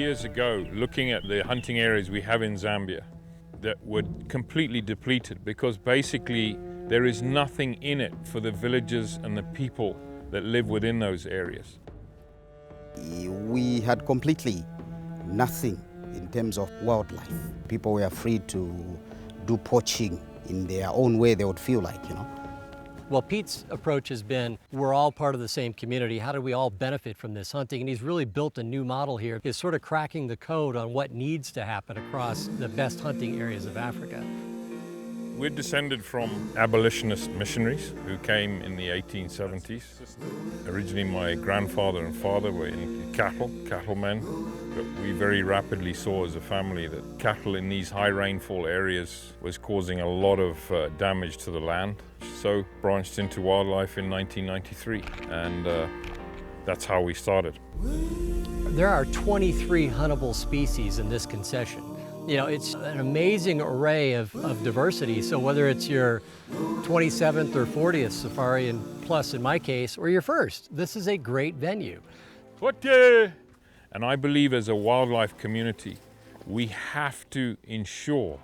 years ago, looking at the hunting areas we have in Zambia that were completely depleted because basically there is nothing in it for the villagers and the people that live within those areas. We had completely nothing in terms of wildlife. People were free to do poaching in their own way they would feel like, Well, Pete's approach has been, we're all part of the same community. How do we all benefit from this hunting? And he's really built a new model here. He's sort of cracking the code on what needs to happen across the best hunting areas of Africa. We're descended from abolitionist missionaries who came in the 1870s. Originally, my grandfather and father were in cattlemen, but we very rapidly saw as a family that cattle in these high rainfall areas was causing a lot of damage to the land. So branched into wildlife in 1993, and that's how we started. There are 23 huntable species in this concession. It's an amazing array of diversity. So whether it's your 27th or 40th safari, and plus in my case, or your first, this is a great venue. And I believe as a wildlife community, we have to ensure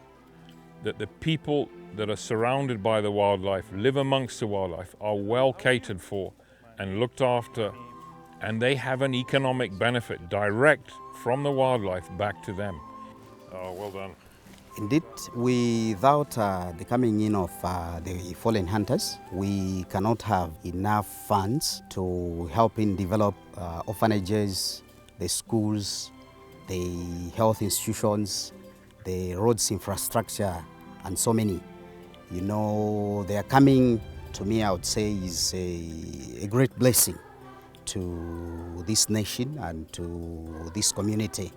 that the people that are surrounded by the wildlife, live amongst the wildlife, are well catered for and looked after, and they have an economic benefit direct from the wildlife back to them. Oh, well done. Indeed, without the coming in of the fallen hunters, we cannot have enough funds to help in develop orphanages, the schools, the health institutions, the roads infrastructure, and so many. They are coming to me, I would say, is a great blessing to this nation and to this community.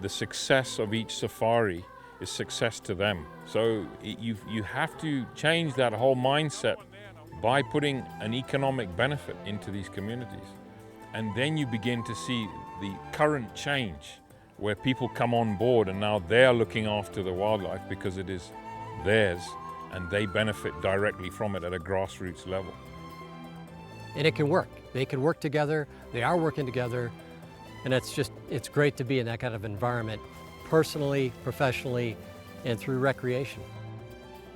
The success of each safari is success to them. So you have to change that whole mindset by putting an economic benefit into these communities. And then you begin to see the current change where people come on board and now they're looking after the wildlife because it is theirs and they benefit directly from it at a grassroots level. And it can work. They can work together. They are working together. And it's great to be in that kind of environment, personally, professionally, and through recreation.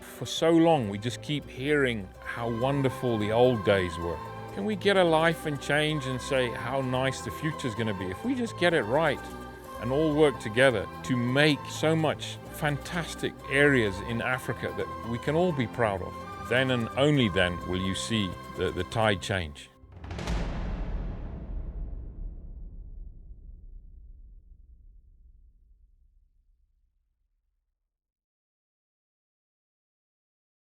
For so long, we just keep hearing how wonderful the old days were. Can we get a life and change and say how nice the future's going to be? If we just get it right and all work together to make so much fantastic areas in Africa that we can all be proud of, then and only then will you see the tide change.